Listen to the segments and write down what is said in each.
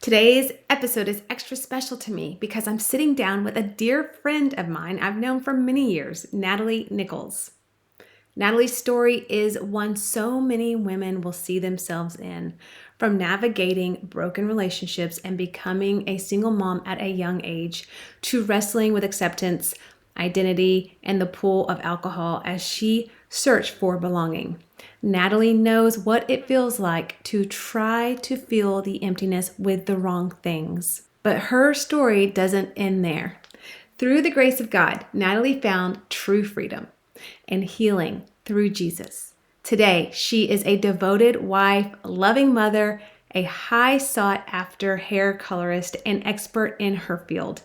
Today's episode is extra special to me because I'm sitting down with a dear friend of mine I've known for many years, Natalie Nichols. Natalie's story is one so many women will see themselves in, from navigating broken relationships and becoming a single mom at a young age, to wrestling with acceptance, identity, and the pull of alcohol as she searched for belonging. Natalie knows what it feels like to try to fill the emptiness with the wrong things. But her story doesn't end there. Through the grace of God, Natalie found true freedom and healing through Jesus. Today, she is a devoted wife, loving mother, a high sought after hair colorist and expert in her field,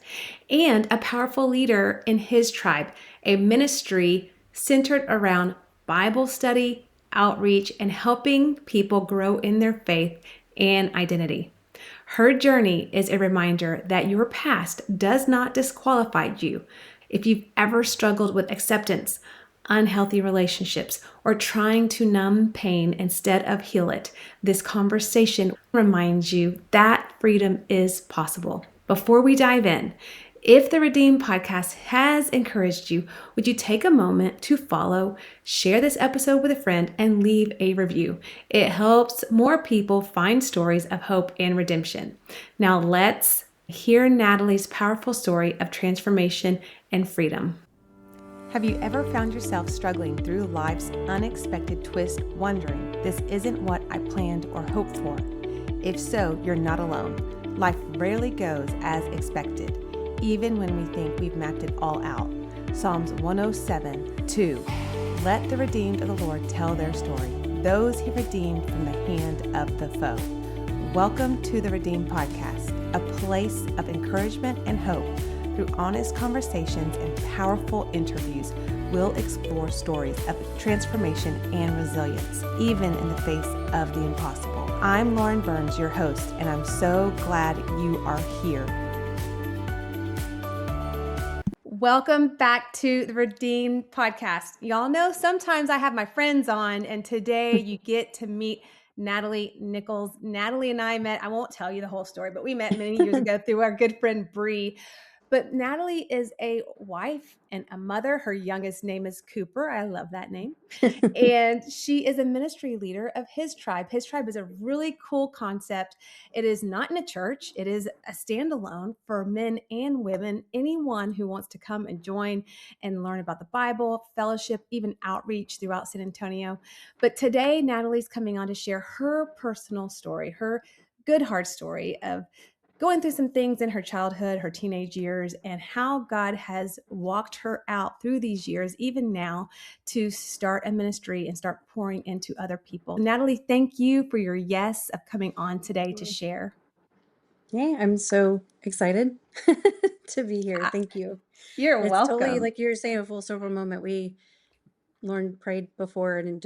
and a powerful leader in his tribe, a ministry centered around Bible study, outreach, and helping people grow in their faith and identity. Her journey is a reminder that your past does not disqualify you. If you've ever struggled with acceptance, unhealthy relationships, or trying to numb pain instead of heal it, this conversation reminds you that freedom is possible. Before we dive in, if the Redeem podcast has encouraged you, would you take a moment to follow, share this episode with a friend, and leave a review? It helps more people find stories of hope and redemption. Now let's hear Natalie's powerful story of transformation and freedom. Have you ever found yourself struggling through life's unexpected twist, wondering, this isn't what I planned or hoped for? If so, you're not alone. Life rarely goes as expected, even when we think we've mapped it all out. Psalms 107:2. Let the redeemed of the Lord tell their story, those he redeemed from the hand of the foe. Welcome to the Redeem Podcast, a place of encouragement and hope. Through honest conversations and powerful interviews, we'll explore stories of transformation and resilience, even in the face of the impossible. I'm Lauren Burns, your host, and I'm so glad you are here. Welcome back to the Redeem Podcast. Y'all know sometimes I have my friends on, and today you get to meet Natalie Nichols. Natalie and I met, I won't tell you the whole story, but we met many years ago through our good friend Bree. But Natalie is a wife and a mother. Her youngest name is Cooper. I love that name. And she is a ministry leader of his tribe. His tribe is a really cool concept. It is not in a church. It is a standalone for men and women, anyone who wants to come and join and learn about the Bible, fellowship, even outreach throughout San Antonio. But today, Natalie's coming on to share her personal story, her good hard story of going through some things in her childhood, her teenage years, and how God has walked her out through these years, even now, to start a ministry and start pouring into other people. Natalie, thank you for your yes of coming on today to share. Yeah, I'm so excited to be here. Thank you. You're It's totally welcome. like you were saying, a full circle moment. Lauren prayed before and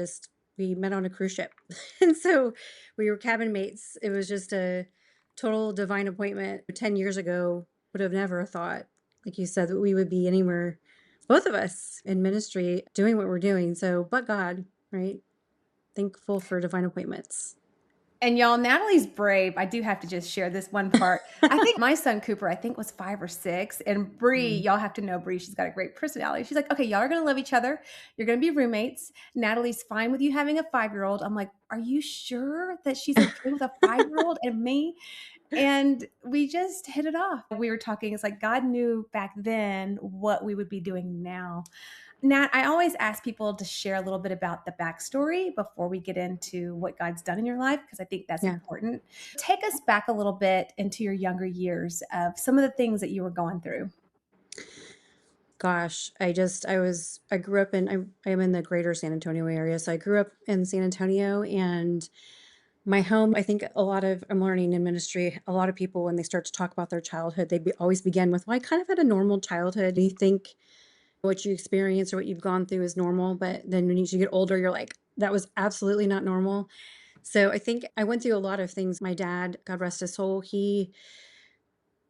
we met on a cruise ship. And so we were cabin mates. It was just a total divine appointment. 10 years ago, would have never thought, like you said, that we would be anywhere, both of us in ministry, doing what we're doing. So, but God, right? Thankful for divine appointments. And y'all, Natalie's brave. I do have to just share this one part. I think my son Cooper, was 5 or 6. And Bree, y'all have to know Bree. She's got a great personality. She's like, okay, y'all are going to love each other. You're going to be roommates. Natalie's fine with you having a 5-year-old. I'm like, are you sure that she's okay with a 5-year-old and me? And we just hit it off. We were talking, it's like God knew back then what we would be doing now. Nat, I always ask people to share a little bit about the backstory before we get into what God's done in your life, because I think that's important. Take us back a little bit into your younger years of some of the things that you were going through. Gosh, I grew up I am in the greater San Antonio area. So I grew up in San Antonio, and my home, I think I'm learning in ministry, a lot of people, when they start to talk about their childhood, always begin with, well, I kind of had a normal childhood. You think what you experience or what you've gone through is normal, but then when you get older, you're like, that was absolutely not normal. So I think I went through a lot of things. My dad, God rest his soul,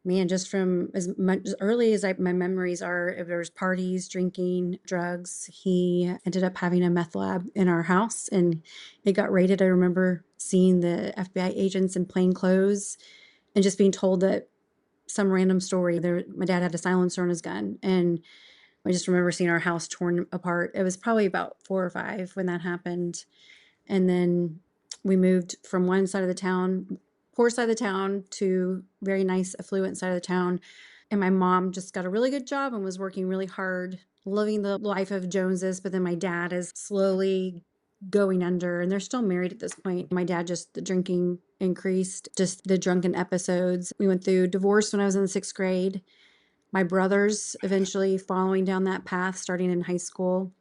just from as much as early as my memories are, if there was parties, drinking, drugs, he ended up having a meth lab in our house, and it got raided. I remember seeing the FBI agents in plain clothes and just being told that some random story there, my dad had a silencer on his gun, and I just remember seeing our house torn apart. It was probably about 4 or 5 when that happened, and then we moved from one side of the town, poor side of the town, to very nice, affluent side of the town, and my mom just got a really good job and was working really hard, living the life of Joneses, but then my dad is slowly going under, and they're still married at this point. My dad, just the drinking increased, just the drunken episodes. We went through divorce when I was in the 6th grade. My brothers eventually following down that path, starting in high school,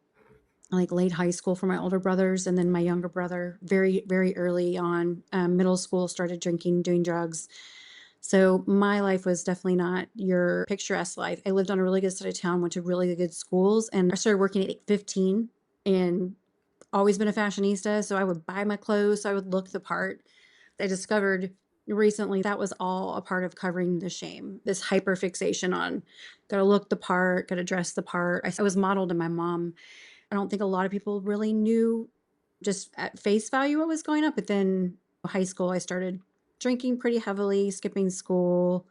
like late high school for my older brothers. And then my younger brother, very, very early on, middle school, started drinking, doing drugs. So my life was definitely not your picturesque life. I lived on a really good side of town, went to really good schools, and I started working at 15 and always been a fashionista. So I would buy my clothes, so I would look the part. I discovered recently that was all a part of covering the shame, this hyper fixation on gotta look the part, gotta dress the part. I was modeled in my mom. I don't think a lot of people really knew just at face value what was going on. But then high school, I started drinking pretty heavily, skipping school.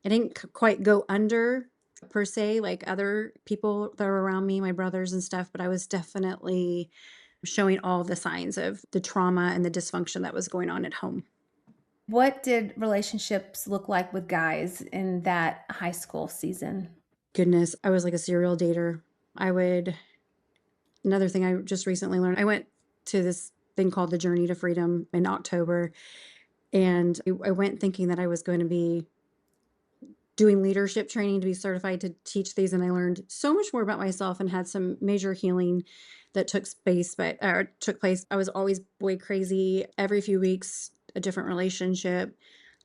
I didn't quite go under per se, like other people that were around me, my brothers and stuff, but I was definitely showing all the signs of the trauma and the dysfunction that was going on at home. What did relationships look like with guys in that high school season? Goodness, I was like a serial dater. I would Another thing I just recently learned, I went to this thing called the Journey to Freedom in October, and I went thinking that I was going to be doing leadership training to be certified to teach these, and I learned so much more about myself and had some major healing that took place. I was always boy crazy. Every few weeks, a different relationship.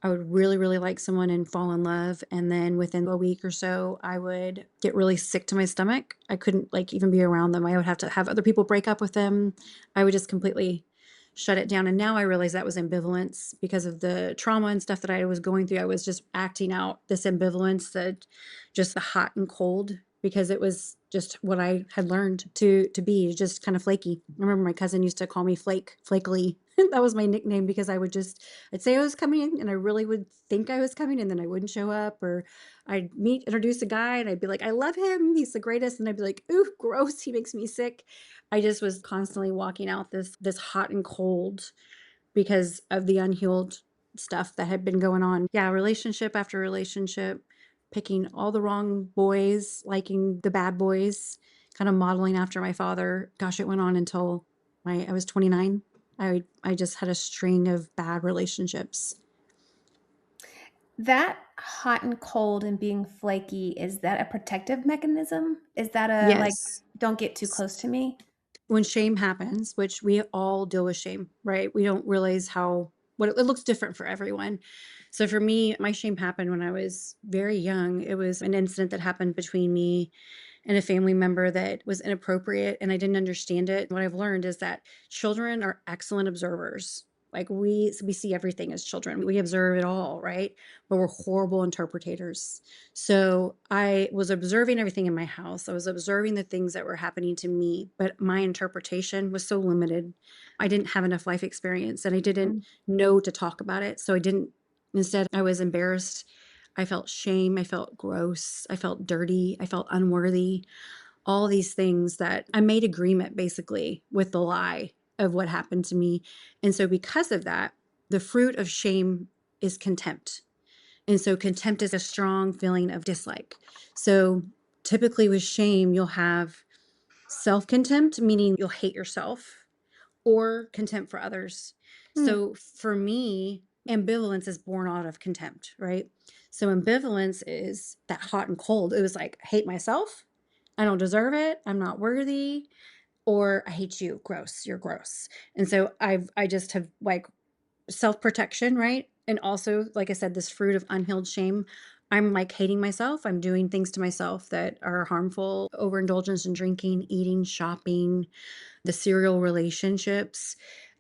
I would really, really like someone and fall in love, and then within a week or so, I would get really sick to my stomach. I couldn't like even be around them. I would have to have other people break up with them. I would just completely shut it down. And now I realize that was ambivalence because of the trauma and stuff that I was going through. I was just acting out this ambivalence, that just the hot and cold, because it was just what I had learned to be, just kind of flaky. I remember my cousin used to call me Flakely. That was my nickname, because I'd say I was coming and I really would think I was coming, and then I wouldn't show up, or introduce a guy and I'd be like, I love him, he's the greatest. And I'd be like, ooh, gross, he makes me sick. I just was constantly walking out this hot and cold because of the unhealed stuff that had been going on. Yeah, relationship after relationship, picking all the wrong boys, liking the bad boys, kind of modeling after my father. Gosh, it went on until I was 29. I just had a string of bad relationships. That hot and cold and being flaky, is that a protective mechanism? Is that a like, Yes. don't get too close to me? When shame happens, which we all deal with shame, right? We don't realize how what it looks different for everyone. So for me, my shame happened when I was very young. It was an incident that happened between me and a family member that was inappropriate, and I didn't understand it. What I've learned is that children are excellent observers. Like we see everything as children. We observe it all, right? But we're horrible interpreters. So I was observing everything in my house. I was observing the things that were happening to me, but my interpretation was so limited. I didn't have enough life experience, and I didn't Mm. know to talk about it. So I didn't Instead, I was embarrassed. I felt shame. I felt gross. I felt dirty. I felt unworthy. All these things that I made agreement basically with the lie of what happened to me. And so, because of that, the fruit of shame is contempt. And so, contempt is a strong feeling of dislike. So, typically with shame, you'll have self contempt, meaning you'll hate yourself, or contempt for others. Mm. So for me, ambivalence is born out of contempt, right? So ambivalence is that hot and cold. It was like, I hate myself. I don't deserve it. I'm not worthy. Or I hate you. Gross. You're gross. And so I just have like self protection, right? And also, like I said, this fruit of unhealed shame. I'm like hating myself. I'm doing things to myself that are harmful, overindulgence in drinking, eating, shopping, the serial relationships.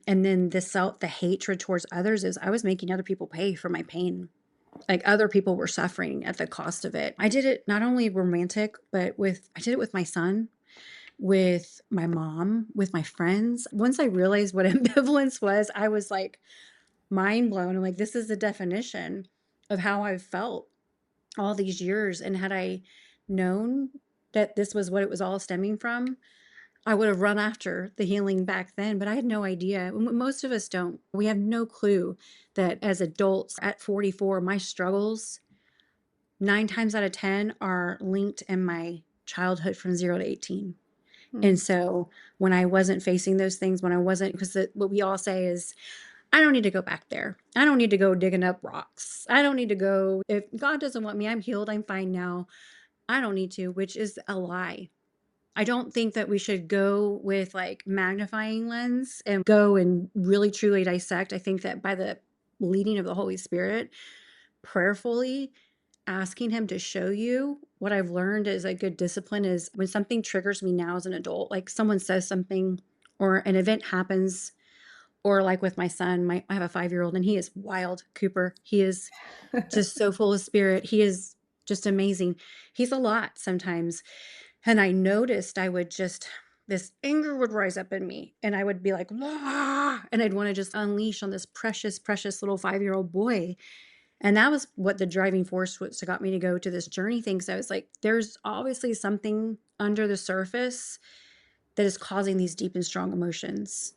And then the hatred towards others is I was making other people pay for my pain. Like other people were suffering at the cost of it. I did it not only romantic, but I did it with my son, with my mom, with my friends. Once I realized what ambivalence was, I was like mind blown. I'm like, this is the definition. of how I've felt all these years. And had I known that this was what it was all stemming from, I would have run after the healing back then, but I had no idea. Most of us don't. We have no clue that as adults at 44, my struggles 9 times out of 10 are linked in my childhood from 0 to 18. And Mm. so when I wasn't facing those things, when I wasn't, because what we all say is, I don't need to go back there. I don't need to go digging up rocks. I don't need to go. If God doesn't want me, I'm healed. I'm fine now. I don't need to, which is a lie. I don't think that we should go with like magnifying lens and go and really truly dissect. I think that by the leading of the Holy Spirit, prayerfully asking him to show you, what I've learned is a good discipline is when something triggers me now as an adult, like someone says something or an event happens, or like with my son, I have a 5-year-old and he is wild, Cooper. He is just so full of spirit. He is just amazing. He's a lot sometimes. And I noticed this anger would rise up in me and I would be like, "Wah!" And I'd want to just unleash on this precious, precious little 5-year-old boy. And that was what the driving force was that got me to go to this journey thing. So I was like, there's obviously something under the surface that is causing these deep and strong emotions.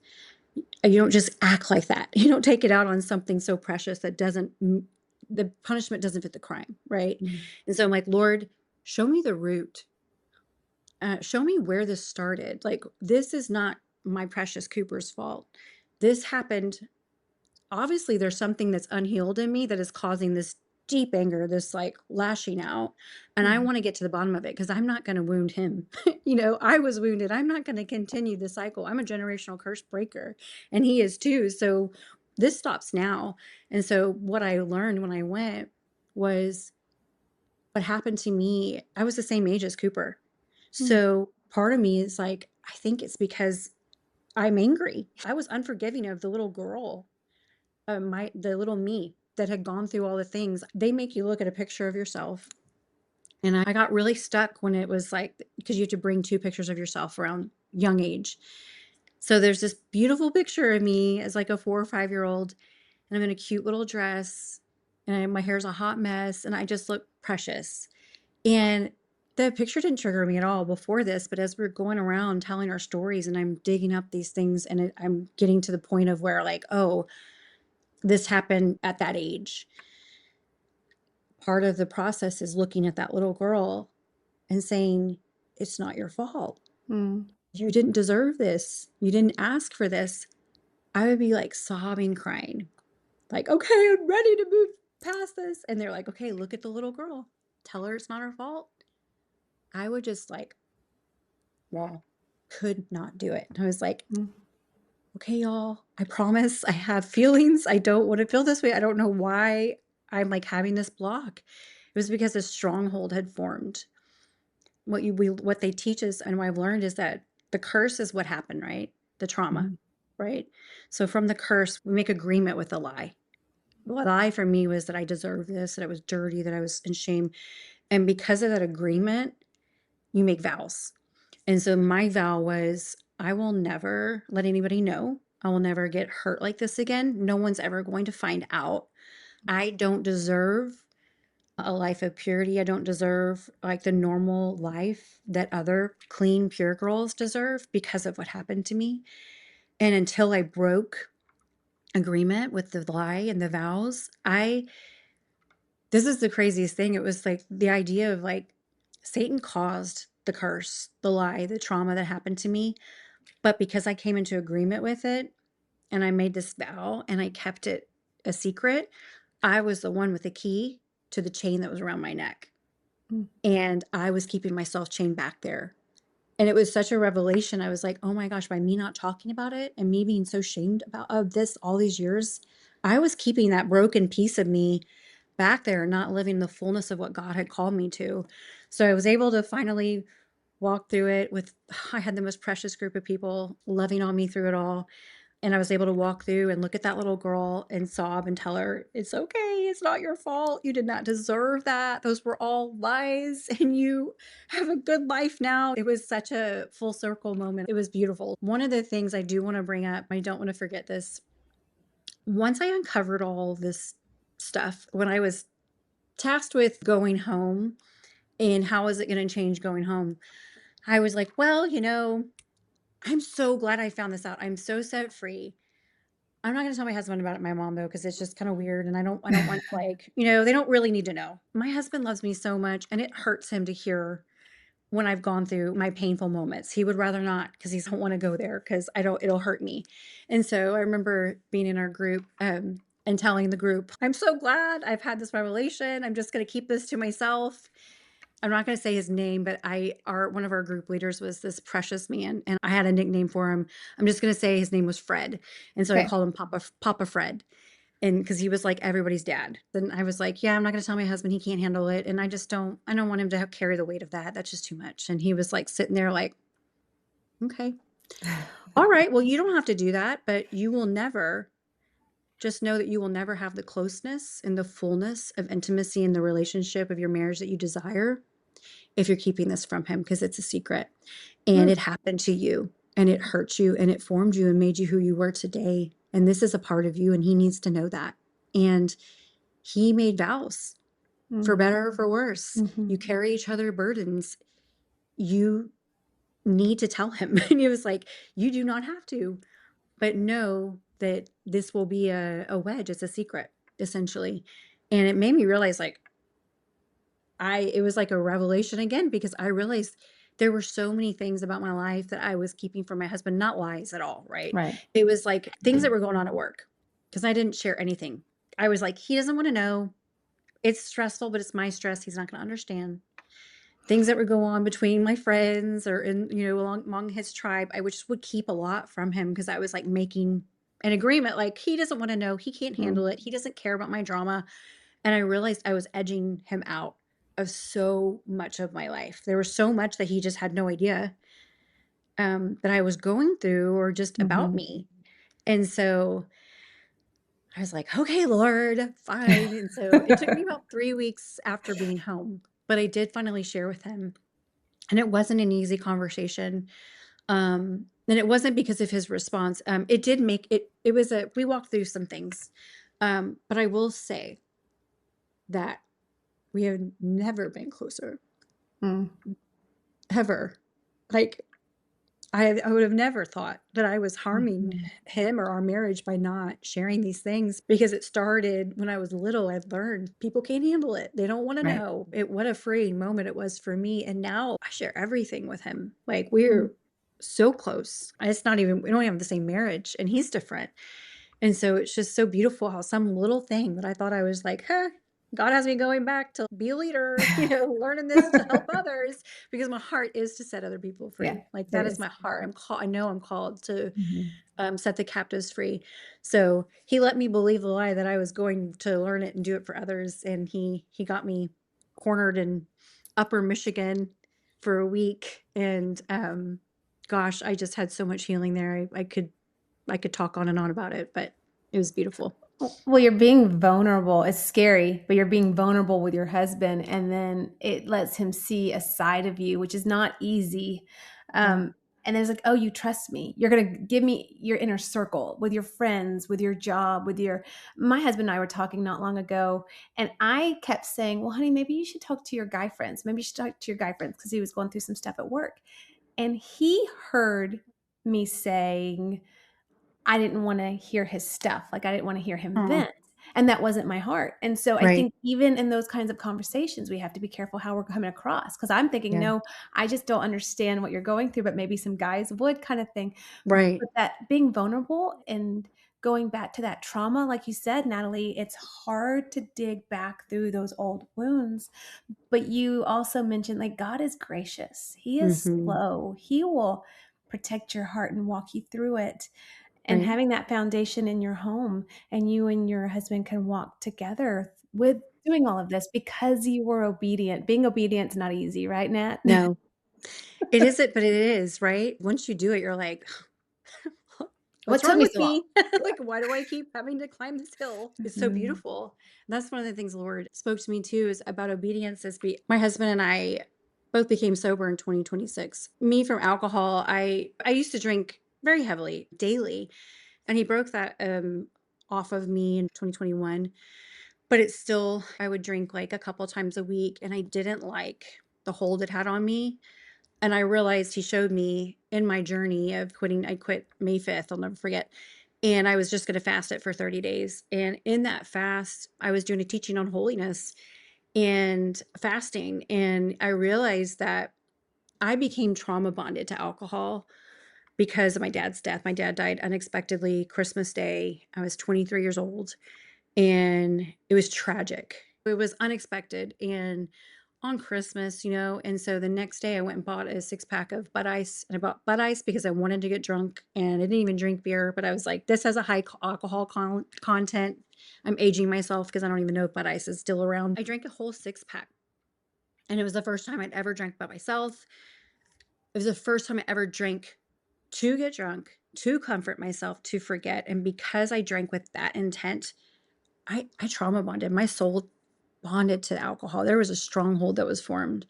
And you don't just act like that. You don't take it out on something so precious that the punishment doesn't fit the crime, right? Mm. And so I'm like, Lord, show me the root. Show me where this started. Like, this is not my precious Cooper's fault. This happened. Obviously, there's something that's unhealed in me that is causing this deep anger, this like lashing out. And I Mm. want to get to the bottom of it because I'm not going to wound him. I was wounded. I'm not going to continue the cycle. I'm a generational curse breaker, and he is too. So this stops now. And so what I learned when I went was what happened to me. I was the same age as Cooper. Mm. So part of me is like, I think it's because I'm angry. I was unforgiving of the little girl, the little me that had gone through all the things. They make you look at a picture of yourself. And I got really stuck when it was like, because you have to bring 2 pictures of yourself around young age. So there's this beautiful picture of me as like a 4 or 5-year-old, and I'm in a cute little dress, and my hair's a hot mess, and I just look precious. And the picture didn't trigger me at all before this, but as we're going around telling our stories and I'm digging up these things, and I'm getting to the point of where like, oh, this happened at that age. Part of the process is looking at that little girl and saying, it's not your fault. Mm. You didn't deserve this. You didn't ask for this. I would be like sobbing, crying, like, okay, I'm ready to move past this. And they're like, okay, look at the little girl. Tell her it's not her fault. I would just like, well, could not do it. I was like, Mm. okay, y'all, I promise I have feelings. I don't want to feel this way. I don't know why I'm like having this block. It was because a stronghold had formed. What they teach us and what I've learned is that the curse is what happened, right? The trauma, Mm. right? So from the curse, we make agreement with the lie. The lie for me was that I deserved this, that I was dirty, that I was in shame. And because of that agreement, you make vows. And so my vow was, I will never let anybody know. I will never get hurt like this again. No one's ever going to find out. I don't deserve a life of purity. I don't deserve like the normal life that other clean, pure girls deserve because of what happened to me. And until I broke agreement with the lie and the vows, this is the craziest thing. It was like the idea of like Satan caused the curse, the lie, the trauma that happened to me. But because I came into agreement with it and I made this vow and I kept it a secret, I was the one with the key to the chain that was around my neck. Mm. And I was keeping myself chained back there. And it was such a revelation. I was like, oh my gosh, by me not talking about it and me being so shamed of this all these years, I was keeping that broken piece of me back there, not living the fullness of what God had called me to. So I was able to finally walk through it with, I had the most precious group of people loving on me through it all. And I was able to walk through and look at that little girl and sob and tell her, it's okay. It's not your fault. You did not deserve that. Those were all lies. And you have a good life now. It was such a full circle moment. It was beautiful. One of the things I do want to bring up, I don't want to forget this. Once I uncovered all this stuff when I was tasked with going home and how is it going to change going home. I was like, well, I'm so glad I found this out. I'm so set free. I'm not gonna tell my husband about it, my mom, though, because it's just kinda weird, and I don't want, like, they don't really need to know. My husband loves me so much, and it hurts him to hear when I've gone through my painful moments. He would rather not because he doesn't wanna go there because I don't it'll hurt me. And so I remember being in our group, and telling the group, "I'm so glad I've had this revelation. I'm just gonna keep this to myself." I'm not gonna say his name, but one of our group leaders was this precious man, and I had a nickname for him. I'm just gonna say his name was Fred, and so I Okay. called him Papa Fred, and because he was like everybody's dad. Then I was like, "Yeah, I'm not gonna tell my husband he can't handle it, and I don't want him to carry the weight of that. That's just too much." And he was like sitting there like, "Okay, all right. Well, you don't have to do that, but you will never. Just know that you will never have the closeness and the fullness of intimacy in the relationship of your marriage that you desire if you're keeping this from him because it's a secret and Mm, it happened to you and it hurt you and it formed you and made you who you were today. And this is a part of you and he needs to know that." And he made vows for mm, better or for worse. mhm, You carry each other burdens. You need to tell him. And he was like, "You do not have to, but know that this will be a wedge. It's a secret, essentially." And it made me realize like, it was like a revelation again because I realized there were so many things about my life that I was keeping from my husband, not lies at all, right? right. It was like things that were going on at work because I didn't share anything. I was like, he doesn't want to know. It's stressful, but it's my stress. He's not going to understand. Things that would go on between my friends or among his tribe, I just would keep a lot from him because I was like making an agreement. Like he doesn't want to know. He can't Mm, handle it. He doesn't care about my drama. And I realized I was edging him out of so much of my life. There was so much that he just had no idea, that I was going through or just about mhm. me. And so I was like, "Okay, Lord, fine." And so it took me about 3 weeks after being home, but I did finally share with him, and it wasn't an easy conversation. And it wasn't because of his response. It did make it was a we walked through some things. But I will say that we have never been closer. Mm, Ever. Like, I would have never thought that I was harming mhm. him or our marriage by not sharing these things because it started when I was little. I learned people can't handle it. They don't wanna Right. know. What a freeing moment it was for me, and now I share everything with him. Like, Mm, we're so close. It's not even we don't have the same marriage, and he's different. And so it's just so beautiful how some little thing that I thought I was like, "Huh, God has me going back to be a leader, learning this to help others," because my heart is to set other people yeah, free. Like it that is is. my heart. I know I'm called to Mhm. set the captives free. So he let me believe the lie that I was going to learn it and do it for others. And he got me cornered in upper Michigan for a week. And gosh, I just had so much healing there. I could talk on and on about it, but it was beautiful. Well, you're being vulnerable. It's scary, but you're being vulnerable with your husband, and then it lets him see a side of you, which is not easy. Yeah. And then it's like, oh, you trust me. You're gonna give me your inner circle with your friends, with your job, with your. My husband and I were talking not long ago, and I kept saying, "Well, honey, maybe you should talk to your guy friends. Maybe you should talk to your guy friends," because he was going through some stuff at work, and he heard me saying I didn't wanna hear his stuff, like, I didn't wanna hear him Oh, vent, and that wasn't my heart, and so I right. think even in those kinds of conversations, we have to be careful how we're coming across. Because 'cause I'm thinking, Yeah. "No, I just don't understand what you're going through, but maybe some guys would," kinda thing, Right. but that being vulnerable and going back to that trauma, like you said, Natalie, it's hard to dig back through those old wounds, but you also mentioned, like, God is gracious, He is Mhm. slow, He will protect your heart and walk you through it, and Right. having that foundation in your home and you and your husband can walk together with doing all of this because you were obedient. Being obedient's not easy, right, Nat? No. It isn't, but it is, right? Once you do it, you're like, What "What's took wrong me with so long? me? Yeah. Like, why do I keep having to climb this hill?" It's so Mhm. beautiful. And that's one of the things the Lord spoke to me too is about obedience is my husband and I both became sober in 2026. Me from alcohol, I used to drink very heavily daily, and he broke that off of me in 2021. but it's still I would drink, like, a couple times a week, and I didn't like the hold it had on me, and I realized he showed me in my journey of quitting. I quit May 5th, I'll never forget, and I was just gonna fast it for 30 days, and in that fast, I was doing a teaching on holiness and fasting, and I realized that I became trauma bonded to alcohol because of my dad's death. My dad died unexpectedly Christmas Day. I was 23 years old, and it was tragic. It was unexpected and on Christmas, and so the next day I went and bought a six-pack of Bud Ice, and I bought Bud Ice because I wanted to get drunk, and I didn't even drink beer, but I was like, "This has a high alcohol content." I'm aging myself because I don't even know if Bud Ice is still around. I drank a whole six-pack, and it was the first time I'd ever drank by myself. It was the first time I ever drank to get drunk, to comfort myself, to forget, and because I drank with that intent, I trauma bonded. My soul bonded to alcohol. There was a stronghold that was formed.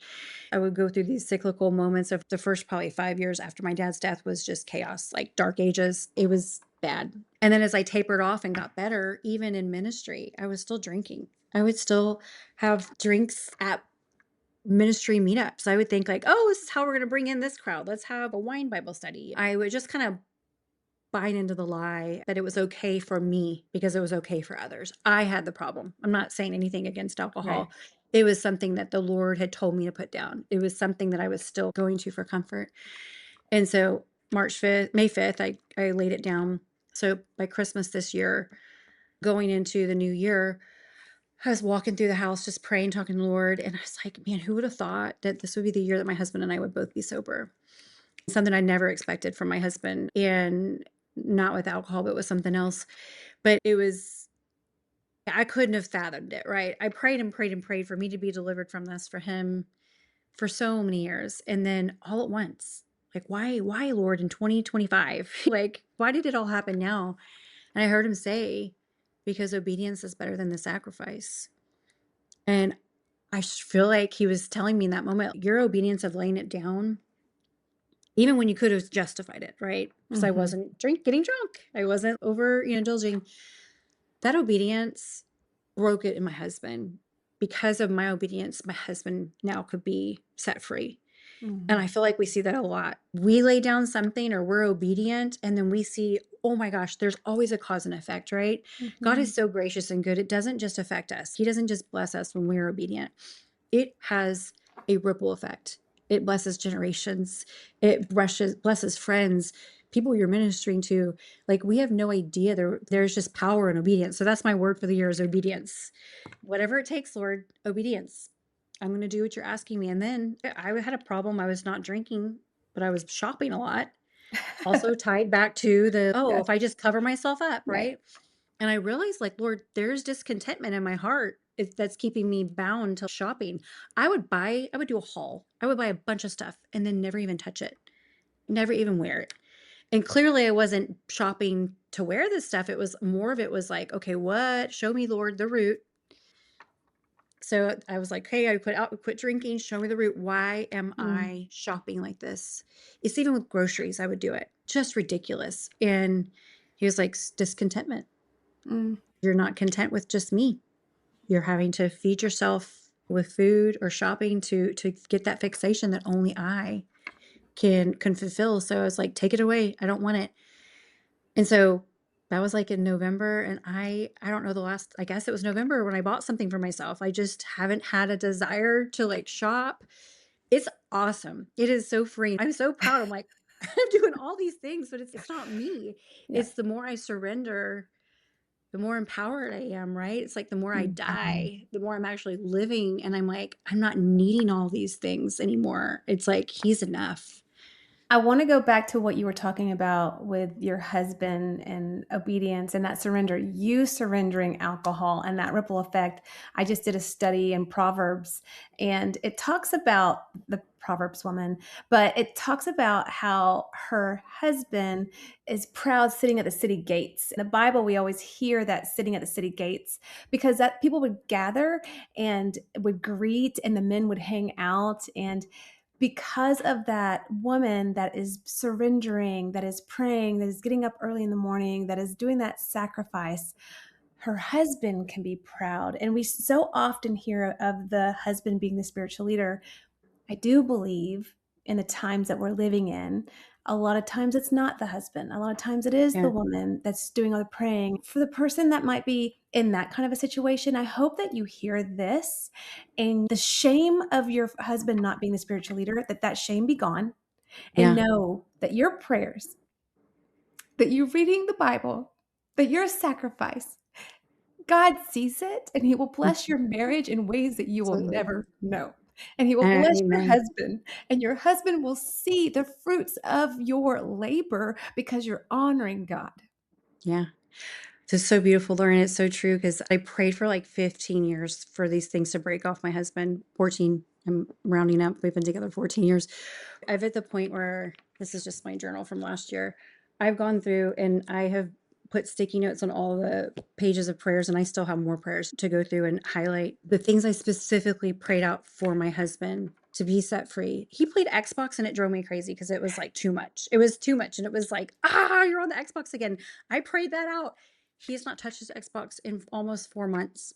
I would go through these cyclical moments of the first probably 5 years after my dad's death was just chaos, like dark ages. It was bad. And then as I tapered off and got better, even in ministry, I was still drinking. I would still have drinks at ministry meetups. I would think like, "Oh, this is how we're gonna bring in this crowd. Let's have a wine Bible study." I would just kind of buying into the lie that it was okay for me because it was okay for others. I had the problem. I'm not saying anything against Right. alcohol. It was something that the Lord had told me to put down. It was something that I was still going to for comfort. And so March 5th, May 5th, I laid it down. So by Christmas this year, going into the new year, I was walking through the house just praying, talking to the Lord. And I was like, man, who would have thought that this would be the year that my husband and I would both be sober? Something I never expected from my husband, and not with alcohol, but with something else. But it was I couldn't have fathomed it, right? I prayed and prayed and prayed for me to be delivered from this for him for so many years, and then all at once, like, "Why, Lord, in 2025? Like, why did it all happen now?" And I heard him say, "Because obedience is better than the sacrifice." And I just feel like he was telling me in that moment, "Your obedience of laying it down, even when you could have justified it, right? Because I Mhm. wasn't getting drunk. I wasn't over, indulging. That obedience broke it in my husband. Because of my obedience, my husband now could be set free. And Mhm. I feel like we see that a lot. We lay down something or we're obedient, and then we see, oh my gosh, there's always a cause and effect, right? God Mhm. is so gracious and good. It doesn't just affect us, He doesn't just bless us when we're obedient. It has a ripple effect. It blesses generations. It blesses friends, people you're ministering to. Like, we have no idea there's just power in obedience. So that's my word for the year is obedience. Whatever it takes, Lord, obedience. I'm going to do what you're asking me. And then I had a problem. I was not drinking, but I was shopping a lot. Also tied back to Yeah. if I just cover myself up, Right. right? And I realized, like, Lord, there's discontentment in my heart that's keeping me bound to shopping. I would do a haul. I would buy a bunch of stuff and then never even touch it, never even wear it. And clearly I wasn't shopping to wear this stuff. It was like, okay, what? Show me, Lord, the root. So I was like, hey, I quit drinking. Show me the root. Why am Mm. I shopping like this? It's even with groceries, I would do it. Just ridiculous. And he was like, discontentment. Mm. You're not content with just me. You're having to feed yourself with food or shopping to get that fixation that only I can fulfill. So I was like, take it away. I don't want it. And so that was like in November. And I don't know I guess it was November when I bought something for myself. I just haven't had a desire to like shop. It's awesome. It is so free. I'm so proud. I'm like, I'm doing all these things, but it's not me. Yeah. It's the more I surrender, the more empowered I am, right? It's like the more I Mhm. die, the more I'm actually living. And I'm like, I'm not needing all these things anymore. It's like, He's enough. I wanna go back to what you were talking about with your husband and obedience and that surrender, you surrendering alcohol and that ripple effect. I just did a study in Proverbs, and it talks about the Proverbs woman, but it talks about how her husband is proud sitting at the city gates. In the Bible, we always hear that sitting at the city gates because that people would gather and would greet, and the men would hang out, and because of that woman that is surrendering, that is praying, that is getting up early in the morning, that is doing that sacrifice, her husband can be proud. And we so often hear of the husband being the spiritual leader. I do believe in the times that we're living in, a lot of times it's not the husband. A lot of times it is the Yeah. woman that's doing all the praying. For the person that might be in that kind of a situation, I hope that you hear this and the shame of your husband not being the spiritual leader, that shame be gone, and Yeah. know that your prayers, that you're reading the Bible, that you're a sacrifice, God sees it and he will bless your marriage in ways that you will Absolutely. never know. And he will bless your Amen. husband, and your husband will see the fruits of your labor because you're honoring God. Yeah. This is so beautiful, Lauren. It's so true because I prayed for like 15 years for these things to break off my husband. 14. I'm rounding up. We've been together 14 years. I've at the point where this is just my journal from last year. I've gone through and I have put sticky notes on all the pages of prayers, and I still have more prayers to go through and highlight the things I specifically prayed out for my husband to be set free. He played Xbox and it drove me crazy because it was like too much. It was too much. And it was like, you're on the Xbox again. I prayed that out. He has not touched his Xbox in almost 4 months.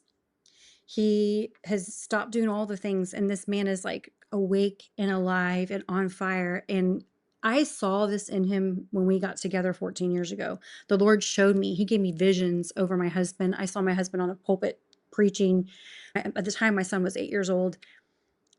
He has stopped doing all the things, and this man is like awake and alive and on fire. And I saw this in him when we got together 14 years ago. The Lord showed me, He gave me visions over my husband. I saw my husband on a pulpit preaching. At the time, my son was 8 years old,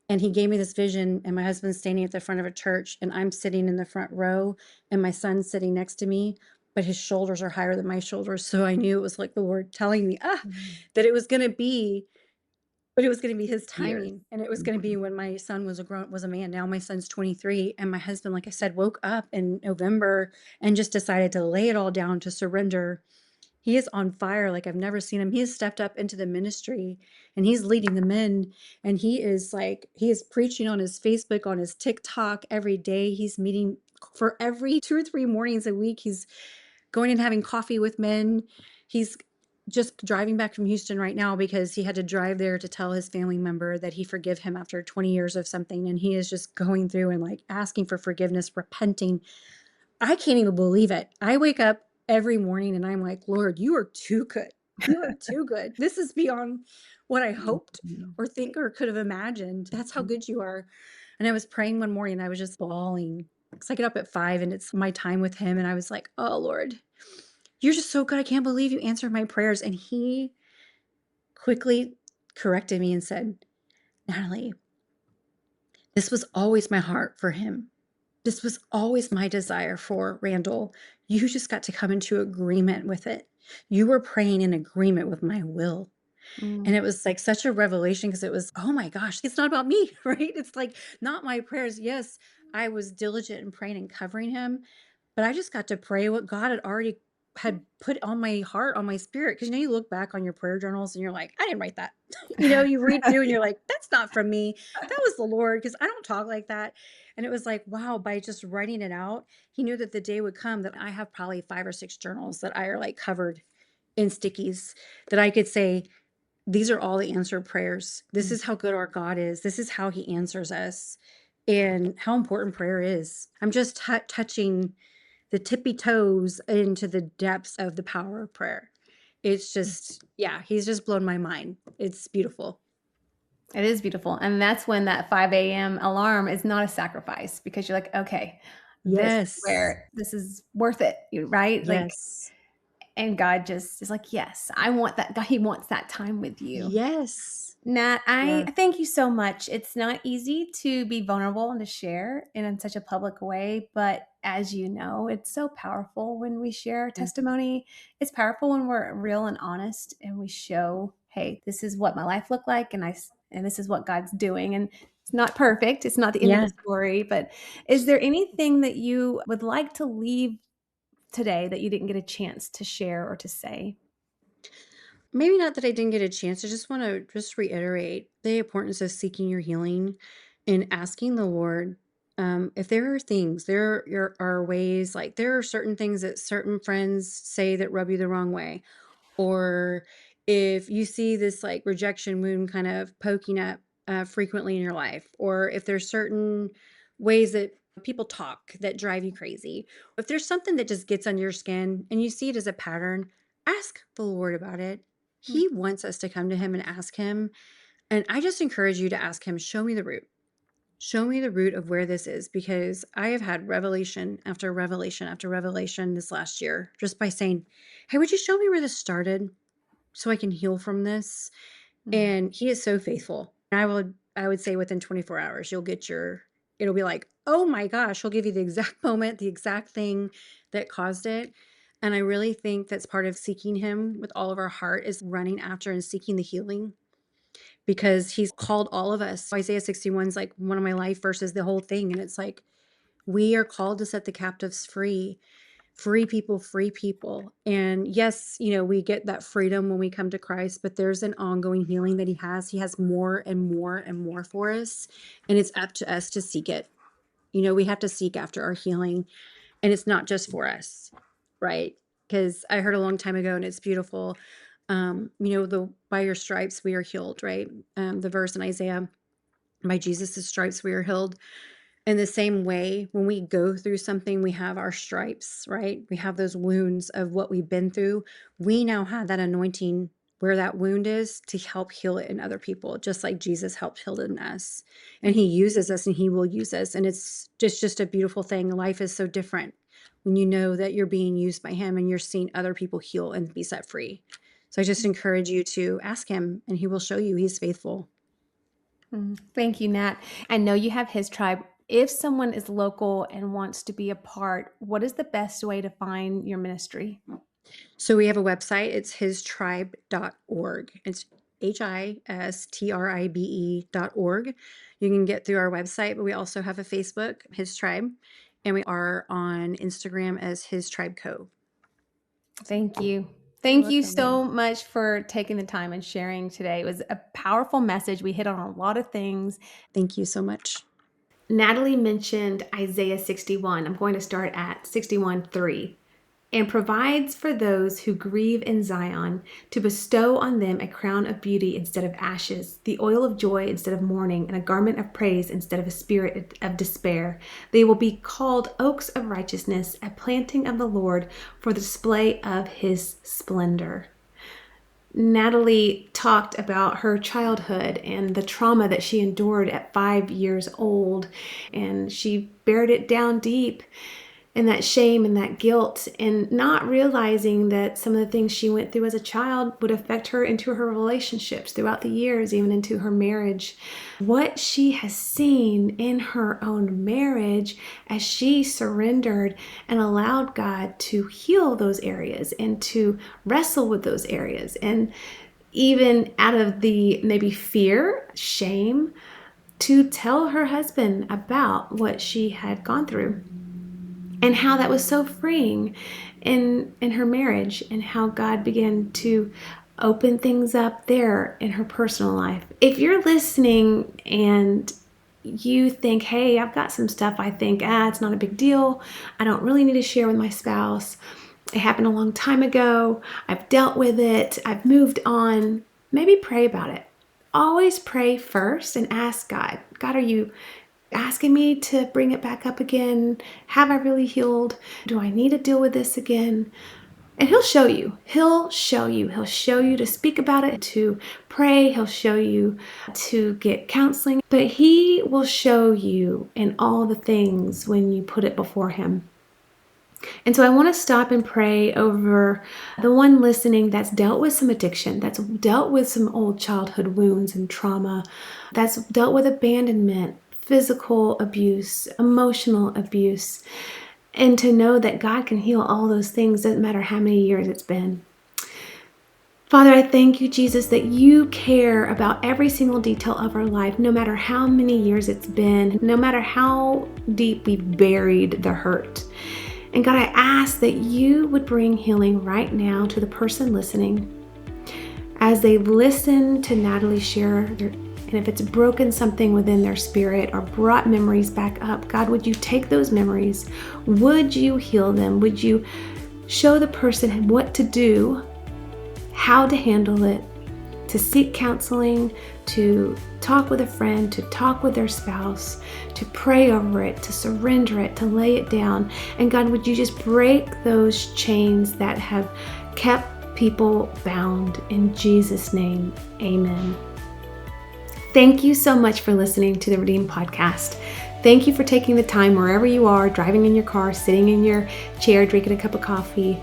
and He gave me this vision. And my husband's standing at the front of a church, and I'm sitting in the front row, and my son's sitting next to me, but his shoulders are higher than my shoulders. So I knew it was like the Lord telling me, Mhm. that it was going to be but it was gonna be his Years. timing, and it was gonna be Mhm. when my son was a man. Now my son's 23, and my husband, like I said, woke up in November and just decided to lay it all down to surrender. He is on fire like I've never seen him. He has stepped up into the ministry, and he's leading the men, and he is preaching on his Facebook, on his TikTok every day. He's meeting for every 2 or 3 mornings a week. He's going and having coffee with men. He's just driving back from Houston right now because he had to drive there to tell his family member that he forgive him after 20 years of something. And he is just going through and like asking for forgiveness, repenting. I can't even believe it. I wake up every morning and I'm like, Lord, you are too good. You are too good. This is beyond what I hoped Mhm. or think or could have imagined. That's how good you are. And I was praying one morning, I was just bawling. Because I get up at 5 and it's my time with him. And I was like, oh, Lord, you're just so good. I can't believe you answered my prayers. And he quickly corrected me and said, Natalie, this was always my heart for him. This was always my desire for Randall. You just got to come into agreement with it. You were praying in agreement with my will. And Mm. it was like such a revelation because it was, oh my gosh, it's not about me, right? It's like not my prayers. Yes, I was diligent in praying and covering him, but I just got to pray what God had put on my heart, on my spirit. Because you look back on your prayer journals and you're like, I didn't write that. You read through and you're like, that's not from me. That was the Lord, because I don't talk like that. And it was like, wow, by just writing it out, He knew that the day would come that I have probably 5 or 6 journals that I are like covered in stickies that I could say, these are all the answered prayers. This Mm. is how good our God is. This is how He answers us, and how important prayer is. I'm just touching the tippy toes into the depths of the power of prayer. It's just, yeah, He's just blown my mind. It's beautiful. It is beautiful. And that's when that 5 a.m. alarm is not a sacrifice because you're like, okay, Yes. this is worth it, right? Like, Yes. and God just is like, yes, I want that. God, He wants that time with you. Yes. Nat, Yeah. I thank you so much. It's not easy to be vulnerable and to share in such a public way, but as you know, it's so powerful when we share Yeah. testimony. It's powerful when we're real and honest and we show, hey, this is what my life looked like, and this is what God's doing. And it's not perfect. It's not the end of the Yeah. story, but is there anything that you would like to leave today that you didn't get a chance to share or to say? Maybe not that I didn't get a chance. I just want to just reiterate the importance of seeking your healing and asking the Lord, if there are things, are ways, like there are certain things that certain friends say that rub you the wrong way, or if you see this like rejection wound kind of poking up frequently in your life, or if there's certain ways that people talk that drive you crazy, if there's something that just gets under your skin and you see it as a pattern, ask the Lord about it. He wants us to come to him and ask him. And I just encourage you to ask him, show me the root. Show me the root of where this is, because I have had revelation after revelation after revelation this last year, just by saying, hey, would you show me where this started so I can heal from this? And he is so faithful. I would say within 24 hours, it'll be like, oh my gosh, he'll give you the exact moment, the exact thing that caused it. And I really think that's part of seeking him with all of our heart, is running after and seeking the healing, because he's called all of us. Isaiah 61 is like one of my life verses, the whole thing. And it's like, we are called to set the captives free, free people, free people. And yes, we get that freedom when we come to Christ, but there's an ongoing healing that he has. He has more and more and more for us. And it's up to us to seek it. We have to seek after our healing, and it's not just for us, right? Because I heard a long time ago, and it's beautiful. By your stripes we are healed, right? The verse in Isaiah, by Jesus' stripes we are healed. In the same way, when we go through something, we have our stripes, right? We have those wounds of what we've been through. We now have that anointing where that wound is, to help heal it in other people, just like Jesus helped heal it in us. And he uses us, and he will use us. And it's just a beautiful thing. Life is so different when you know that you're being used by him and you're seeing other people heal and be set free. So I just encourage you to ask him, and he will show you. He's faithful. Thank you, Nat. I know you have his tribe. If someone is local and wants to be a part, what is the best way to find your ministry? So we have a website. It's histribe.org. It's histribe.org. You can get through our website, but we also have a Facebook, His Tribe, and we are on Instagram as His Tribe Co. Thank you. Thank you so much for taking the time and sharing today. It was a powerful message. We hit on a lot of things. Thank you so much. Natalie mentioned Isaiah 61. I'm going to start at 61:3. And provides for those who grieve in Zion, to bestow on them a crown of beauty instead of ashes, the oil of joy instead of mourning, and a garment of praise instead of a spirit of despair. They will be called oaks of righteousness, a planting of the Lord, for the display of his splendor. Natalie talked about her childhood and the trauma that she endured at 5 years old, and she buried it down deep, and that shame and that guilt, and not realizing that some of the things she went through as a child would affect her into her relationships throughout the years, even into her marriage. What she has seen in her own marriage as she surrendered and allowed God to heal those areas and to wrestle with those areas, and even out of the maybe fear, shame, to tell her husband about what she had gone through, and how that was so freeing in her marriage, and how God began to open things up there in her personal life. If you're listening and you think, hey, I've got some stuff I think, it's not a big deal, I don't really need to share with my spouse, it happened a long time ago, I've dealt with it, I've moved on, maybe pray about it. Always pray first and ask God, are you asking me to bring it back up again? Have I really healed? Do I need to deal with this again? And he'll show you. He'll show you. He'll show you to speak about it, to pray. He'll show you to get counseling. But he will show you in all the things when you put it before him. And so I want to stop and pray over the one listening that's dealt with some addiction, that's dealt with some old childhood wounds and trauma, that's dealt with abandonment, physical abuse, emotional abuse, and to know that God can heal all those things, doesn't matter how many years it's been. Father, I thank you, Jesus, that you care about every single detail of our life, no matter how many years it's been, no matter how deep we've buried the hurt. And God, I ask that you would bring healing right now to the person listening as they listen to Natalie share and if it's broken something within their spirit or brought memories back up, God, would you take those memories? Would you heal them? Would you show the person what to do, how to handle it, to seek counseling, to talk with a friend, to talk with their spouse, to pray over it, to surrender it, to lay it down. And God, would you just break those chains that have kept people bound. In Jesus' name, amen. Thank you so much for listening to the Redeemed Podcast. Thank you for taking the time wherever you are, driving in your car, sitting in your chair, drinking a cup of coffee.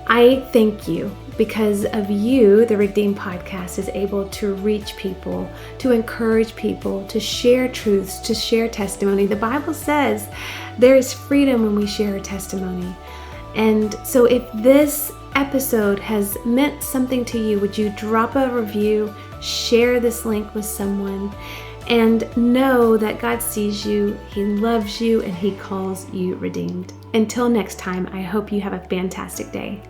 I thank you. Because of you, the Redeemed Podcast is able to reach people, to encourage people, to share truths, to share testimony. The Bible says there is freedom when we share our testimony. And so if this episode has meant something to you, would you drop a review, share this link with someone, and know that God sees you, He loves you, and He calls you redeemed. Until next time, I hope you have a fantastic day.